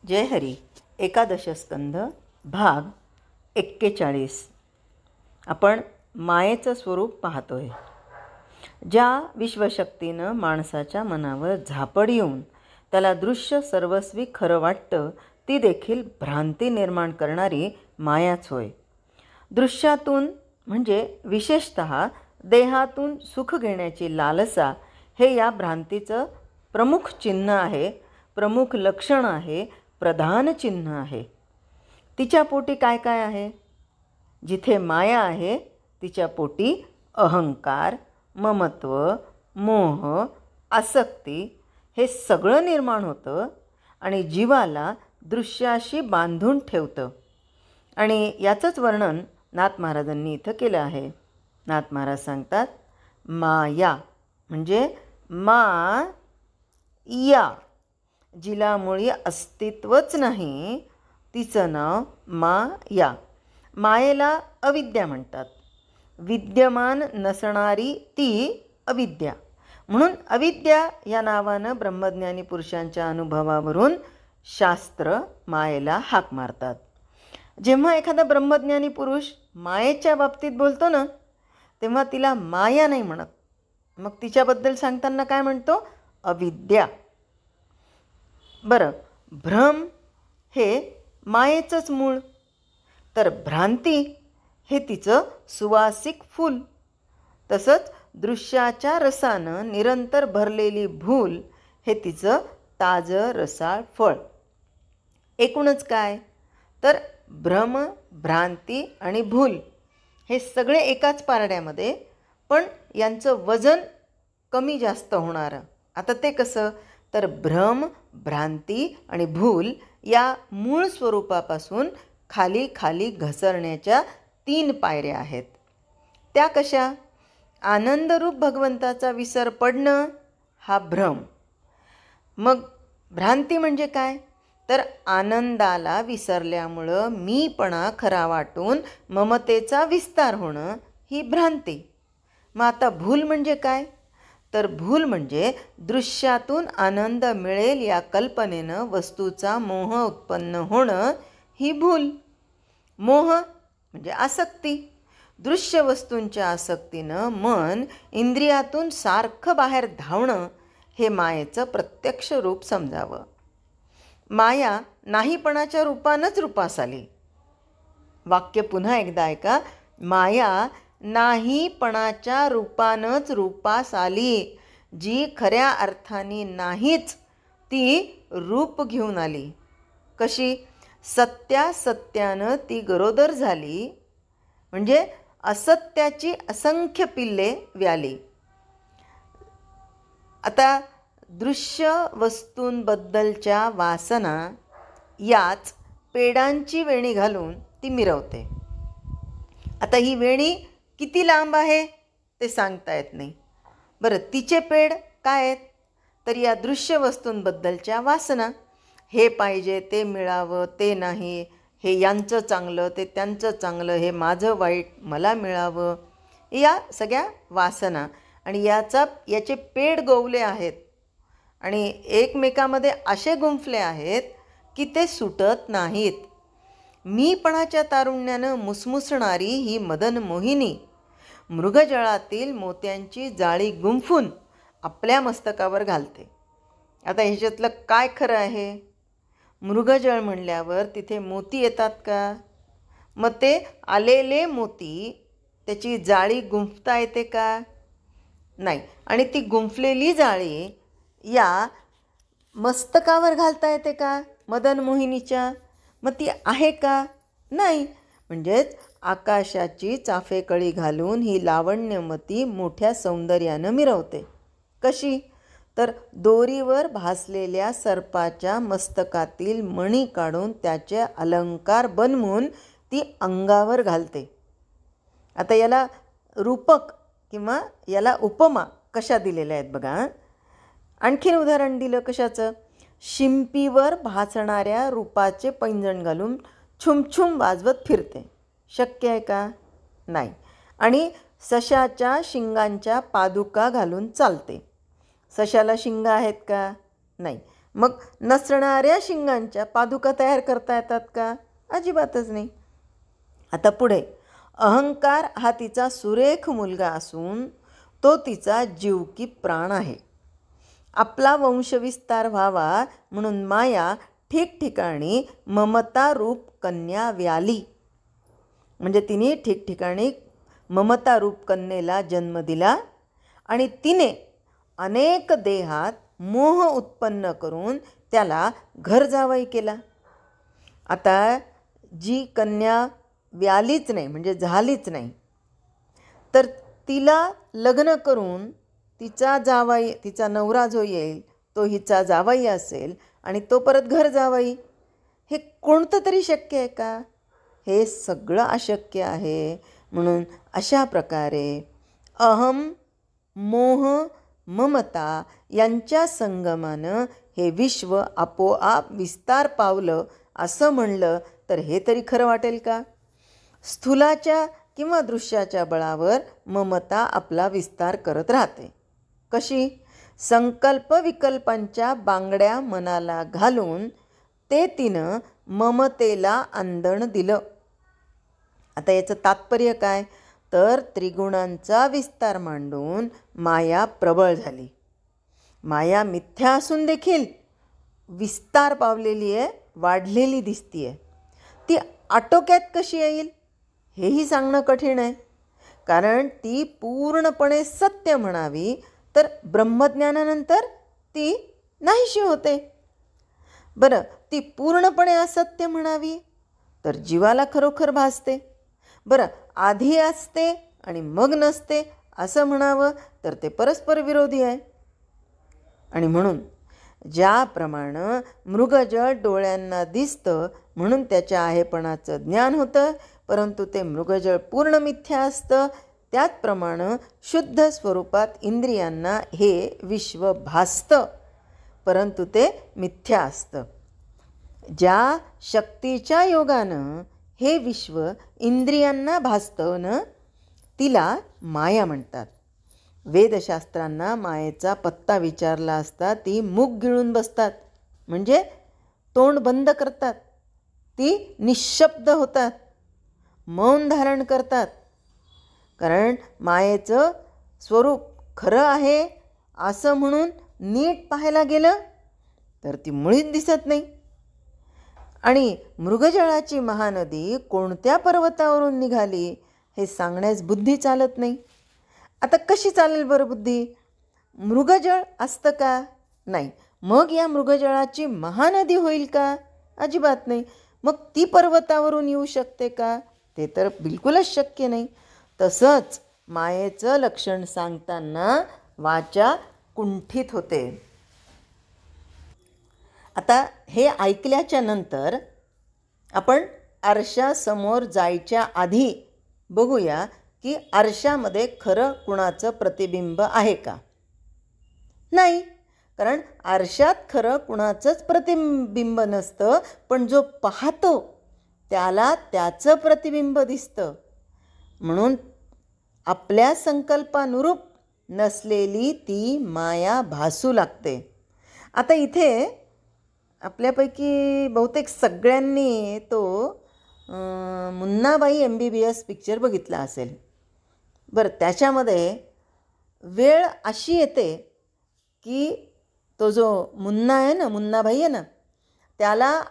जय हरी. एकादश स्कंध भाग 41. आपण मायेचं स्वरूप पाहतोय. ज्या विश्वशक्तीनं माणसाच्या मनावर झापड येऊन त्याला दृश्य सर्वस्वी खरं वाटतं, ती देखील भ्रांती निर्माण करणारी मायाच होय. दृश्यातून म्हणजे विशेषतः देहातून सुख घेण्याची लालसा हे या भ्रांतीचं प्रमुख चिन्ह आहे, प्रमुख लक्षण आहे, प्रधान चिन्ह आहे. तिच्या पोटी काय काय आहे? जिथे माया आहे तिच्या पोटी अहंकार, ममत्व, मोह, आसक्ती हे सगळं निर्माण होतं आणि जीवाला दृश्याशी बांधून ठेवतं. आणि याचंच वर्णन नाथ महाराजांनी इथं केलं आहे. नाथ महाराज सांगतात, माया म्हणजे या, जिला मुळी अस्तित्वच नाही तिचं नाव माया. मायेला अविद्या म्हणतात. विद्यमान नसणारी ती अविद्या. म्हणून अविद्या या नावानं ब्रह्मज्ञानी पुरुषांच्या अनुभवावरून शास्त्र मायेला हाक मारतात. जेव्हा एखादा ब्रह्मज्ञानी पुरुष मायेच्या बाबतीत बोलतो ना, तेव्हा तिला माया नाही म्हणत. मग तिच्याबद्दल सांगताना काय म्हणतो? अविद्या. बरं, भ्रम हे मायेचंच मूळ, तर भ्रांती हे तिचं सुवासिक फूल. तसंच दृश्याच्या रसानं निरंतर भरलेली भूल हे तिचं ताजं रसाळ फळ. एकूणच काय, तर भ्रम, भ्रांती आणि भूल हे सगळे एकाच पारड्यामध्ये, पण यांचं वजन कमी जास्त होणारं. आता ते कसं, तर भ्रम, भ्रांती आणि भूल या मूळ स्वरूपापासून खाली खाली घसरण्याच्या 3 पायऱ्या आहेत. त्या कशा? आनंदरूप भगवंताचा विसर पडणं हा भ्रम. मग भ्रांती म्हणजे काय? तर आनंदाला विसरल्यामुळं मीपणा खरा वाटून ममतेचा विस्तार होणं ही भ्रांती. मग आता भूल म्हणजे काय? तर भूल म्हणजे दृश्यातून आनंद मिळेल या कल्पनेनं वस्तूचा मोह उत्पन्न होणं ही भूल. मोह म्हणजे आसक्ती. दृश्य वस्तूंच्या आसक्तीनं मन इंद्रियातून सारखं बाहेर धावणं हे मायेचं प्रत्यक्ष रूप समजावं. माया नाहीपणाच्या रूपानंच रूपास आली. वाक्य पुन्हा एकदा ऐका. माया नाहीपणाच्या रूपानंच रूपास आली. जी खऱ्या अर्थाने नाहीच ती रूप घेऊन आली. कशी? सत्यानं ती गरोदर झाली, म्हणजे असत्याची असंख्य पिल्ले व्याली. आता दृश्य वस्तूंबद्दलच्या वासना याच पेडांची वेणी घालून ती मिरवते. आता ही वेणी किती लांब आहे ते सांगता येत नाही. बरं, तिचे पेड काय आहेत? तर या दृश्य वस्तूंबद्दलच्या वासना. हे पाहिजे, ते मिळावं, ते नाही, हे यांचं चांगलं, ते त्यांचं चांगलं, हे माझं वाईट, मला मिळावं, या सगळ्या वासना. आणि याचे पेड गोवले आहेत आणि एकमेकामध्ये असे गुंफले आहेत की ते सुटत नाहीत. मीपणाच्या तारुण्यानं मुसमुसणारी ही मदन मोहिनी मृगजळातील मोत्यांची जाळी गुंफून आपल्या मस्तकावर घालते. आता ह्याच्यातलं काय खरं आहे? मृगजळ म्हणल्यावर तिथे मोती येतात का? मग ते आलेले मोती त्याची जाळी गुंफता येते का? नाही. आणि ती गुंफलेली जाळी या मस्तकावर घालता येते का मदन मोहिनीच्या? मग ती आहे का? नाही. म्हणजेच आकाशाची चाफेकळी घालून ही लावण्यमती मोठ्या सौंदर्यानं मिरवते. कशी? तर दोरीवर भासलेल्या सर्पाच्या मस्तकातील मणी काढून त्याचे अलंकार बनवून ती अंगावर घालते. आता याला रूपक किंवा याला उपमा कशा दिलेल्या आहेत बघा. आणखीन उदाहरण दिलं कशाचं? शिंपीवर भासणाऱ्या रूपाचे पैंजण घालून छुमछुम वाजवत फिरते. शक्य आहे का? नाही. आणि सशाच्या शिंगांच्या पादुका घालून चालते. सशाला शिंग आहेत का? नाही. मग नसणाऱ्या शिंगांच्या पादुका तयार करता येतात का? अजिबातच नाही. आता पुढे, अहंकार हा तिचा सुरेख मुलगा असून तो तिचा जीव की प्राण आहे. आपला वंशविस्तार व्हावा म्हणून माया ठिकठिकाणी ममता रूप कन्या व्याली, म्हणजे तिने ठिकठिकाणी ममता रूप कन्येला जन्म दिला आणि तिने अनेक देहात मोह उत्पन्न करून त्याला घर जावई केला. आता जी कन्या व्यालीच नाही म्हणजे झालीच नाही, तर तिला लग्न करून तिचा जावई, तिचा नवरा जो येईल तो हिचा जावई असेल आणि तो परत घर जावई, हे कोणतं तरी शक्य आहे का? हे सगळं अशक्य आहे. म्हणून अशा प्रकारे अहम, मोह, ममता यांच्या संगमानं हे विश्व आपोआप विस्तार पावलं असं म्हणलं तर हे तरी खरं वाटेल का? स्थूलाच्या किंवा दृश्याच्या बळावर ममता आपला विस्तार करत राहते. कशी? संकल्प विकल्पांच्या बांगड्या मनाला घालून ते तिनं ममतेला आंदण दिलं. आता याचं तात्पर्य काय? तर त्रिगुणांचा विस्तार मांडून माया प्रबळ झाली. माया मिथ्या असून देखील विस्तार पावलेली आहे, वाढलेली दिसती आहे. ती आटोक्यात कशी येईल हेही सांगणं कठीण आहे. कारण ती पूर्णपणे सत्य म्हणावी तर ब्रह्मज्ञानानंतर ती नाहीशी होते. बरं, ती पूर्णपणे असत्य म्हणावी तर जीवाला खरोखर भासते. बरं, आधी असते आणि मग नसते असं म्हणावं तर ते परस्पर विरोधी आहे. आणि म्हणून ज्याप्रमाणे मृगजळ डोळ्यांना दिसतं म्हणून त्याच्या आहेपणाचं ज्ञान होतं, परंतु ते मृगजळ पूर्ण मिथ्या असतं, त्याचप्रमाणे शुद्ध स्वरूपात इंद्रियांना हे विश्व भासतं, परंतु ते मिथ्या असतं. ज्या शक्तीच्या योगानं हे विश्व इंद्रियांना भासतं ना, तिला माया म्हणतात. वेदशास्त्रांना मायेचा पत्ता विचारला असता ती मूग गिळून बसतात, म्हणजे तोंड बंद करतात. ती निशब्द होतात, मौन धारण करतात. कारण मायेचं स्वरूप खरं आहे असं म्हणून नीट पाहायला गेलं तर ती मुळीच दिसत नाही. आणि मृगजळाची महानदी कोणत्या पर्वतावरून निघाली हे सांगण्यास बुद्धी चालत नाही. आता कशी चालेल बरं बुद्धी? मृगजळ असतं का? नाही. मग या मृगजळाची महानदी होईल का? अजिबात नाही. मग ती पर्वतावरून येऊ शकते का? ते तर बिलकुलच शक्य नाही. तसंच मायेचं लक्षण सांगताना वाचा कुंठित होते. आता हे ऐकल्याच्या नंतर आपण आरशासमोर जायच्या आधी बघूया की आरशामध्ये खरं कुणाचं प्रतिबिंब आहे का? नाही. कारण आरशात खरं कुणाचंच प्रतिबिंब नसतं, पण जो पाहतो त्याला त्याचं प्रतिबिंब दिसतं. म्हणून आपल्या संकल्पानुरूप नसलेली ती माया भासू लागते. आता इथे आपल्यापैकी बहुतेक सगळ्यांनी तो मुन्नाबाई MBBS पिक्चर बघितला असेल. बरं, त्याच्यामध्ये वेळ अशी येते की तो जो मुन्ना आहे ना, मुन्नाबाई आहे ना, त्याला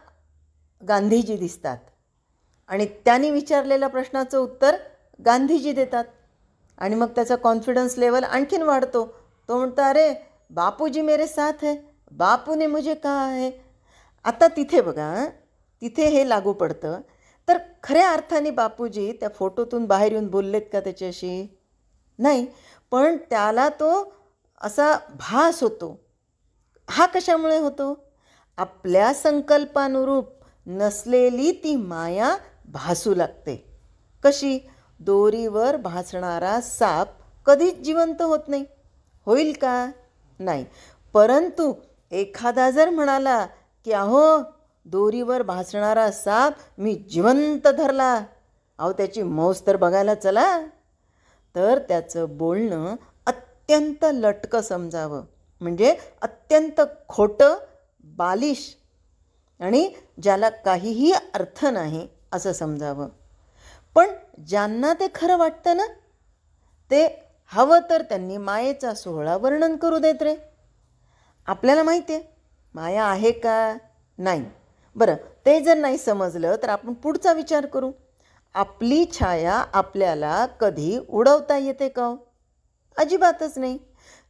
गांधीजी दिसतात आणि त्यांनी विचारलेल्या प्रश्नाचं उत्तर गांधीजी देतात आणि मग त्याचा कॉन्फिडन्स लेवल आणखीन वाढतो. तो म्हणतो, अरे बापूजी मेरे साथ है, बापू ने मुझे कहा है. आता तिथे बघा, तिथे हे लागू पडतं. तर खऱ्या अर्थाने बापूजी त्या फोटोतून बाहेर येऊन बोललेत का त्याच्याशी? नाही. पण त्याला तो असा भास होतो. हा कशामुळे होतो? आपल्या संकल्पानुरूप नसलेली ती माया भासू लागते. कशी? दोरीवर भासणारा साप कधीच जिवंत होत नाही. होईल का? नाही. परंतु एखादा जर म्हणाला की अहो दोरीवर भासणारा साप मी जिवंत धरला, अहो त्याची मौज तर बघायला चला, तर त्याचं बोलणं अत्यंत लटकं समजावं, म्हणजे अत्यंत खोटं बालिश आणि ज्याला काहीही अर्थ नाही असं समजावं. पण ज्यांना ते खरं वाटतं ना, ते हवं तर त्यांनी मायेचा सोहळा वर्णन करू देत रे. आपल्याला माहिती आहे माया आहे का नाही. बरं, ते जर नाही समजलं तर आपण पुढचा विचार करू. आपली छाया आपल्याला कधी उडवता येते का हो? अजिबातच नाही.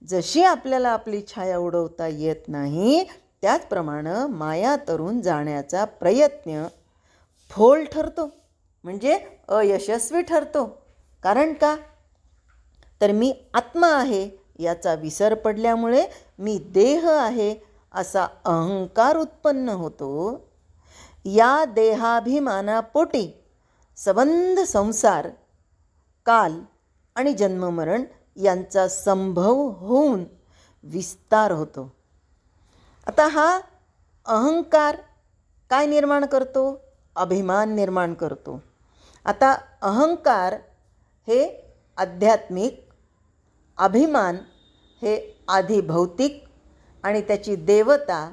जशी आपल्याला आपली छाया उडवता येत नाही, त्याचप्रमाणे माया तरून जाण्याचा प्रयत्न फोल ठरतो, म्हणजे अयशस्वी ठरतो. कारण का? तर मी आत्मा आहे याचा विसर पडल्यामुळे मी देह आहे असा अहंकार उत्पन्न होतो. या देहाभिमानापोटी संबंध संसार, काल आणि जन्ममरण यांचा संभव होऊन विस्तार होतो. आता हा अहंकार काय निर्माण करतो? अभिमान निर्माण करतो. आता अहंकार हे आध्यात्मिक, अभिमान हे आधी भौतिक आणि त्याची देवता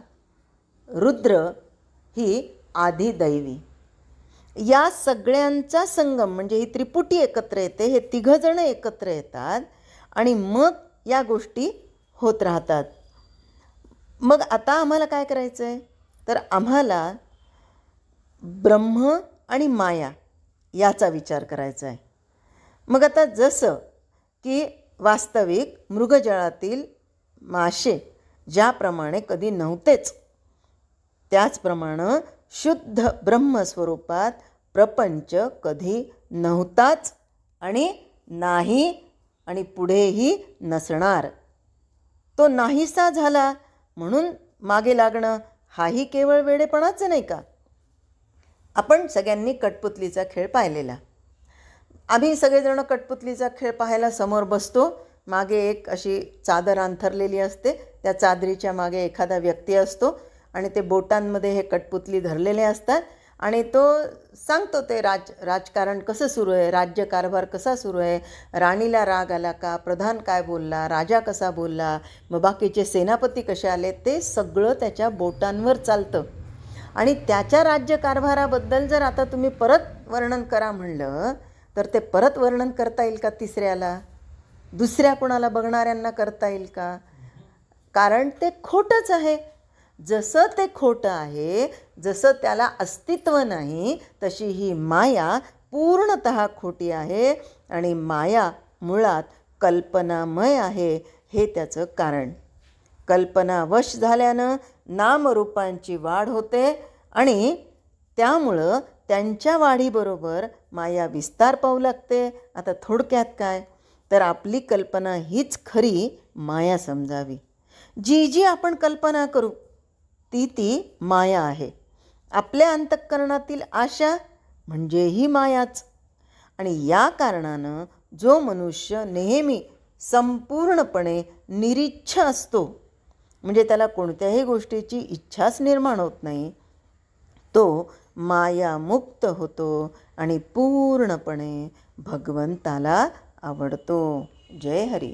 रुद्र ही आधी दैवी. या सगळ्यांचा संगम म्हणजे ही त्रिपुटी एकत्र येते. हे तिघंजणं एकत्र येतात आणि मग या गोष्टी होत राहतात. मग आता आम्हाला काय करायचं आहे? तर आम्हाला ब्रह्म आणि माया याचा विचार करायचा आहे. मग आता जसं की वास्तविक मृगजळातील मासे ज्याप्रमाणे कधी नव्हतेच, त्याचप्रमाणे शुद्ध ब्रह्मस्वरूपात प्रपंच कधी नव्हताच आणि नाही आणि पुढेही नसणार. तो नाहीसा झाला म्हणून मागे लागणं हाही केवळ वेडेपणाचं नाही का? आपण सगळ्यांनी कठपुतलीचा खेळ पाहिलेला. आम्ही सगळेजण कठपुतलीचा खेळ पाहायला समोर बसतो. मागे एक अशी चादर अंथरलेली असते, त्या चादरीच्या मागे एखादा व्यक्ती असतो आणि ते बोटांमध्ये हे कठपुतली धरलेले असतात आणि तो सांगतो ते राजकारण कसं सुरू आहे, राज्यकारभार कसा सुरू आहे, राणीला राग आला का, प्रधान काय बोलला, राजा कसा बोलला, मग बाकीचे सेनापती कसे आले, ते सगळं त्याच्या बोटांवर चालतं. आणि त्याच्या राज्यकारभाराबद्दल जर आता तुम्ही परत वर्णन करा म्हणलं तर ते परत वर्णन करता येईल का तिसऱ्याला? दुसऱ्या कोणाला बघणाऱ्यांना करता येईल का? कारण ते खोटंच आहे. जसं ते खोटं आहे, जसं त्याला अस्तित्व नाही, तशी ही माया पूर्णतः खोटी आहे. आणि माया मुळात कल्पनामय आहे, हे त्याचं कारण. कल्पनावश झाल्यानं नामरूपांची वाढ होते आणि त्यामुळं त्यांच्या वाढीबरोबर माया विस्तार पाहू लागते. आता थोडक्यात काय? तर आपली कल्पना हीच खरी माया समजावी. जी जी आपण कल्पना करू ती ती माया आहे. आपल्या अंतःकरणातील आशा म्हणजे ही मायाच. आणि या कारणानं जो मनुष्य नेहमी संपूर्णपणे निरीच्छ असतो, म्हणजे त्याला कोणत्याही गोष्टीची इच्छाच निर्माण होत नाही, तो मायामुक्त होतो आणि पूर्णपणे भगवंताला आवडतो. जय हरी.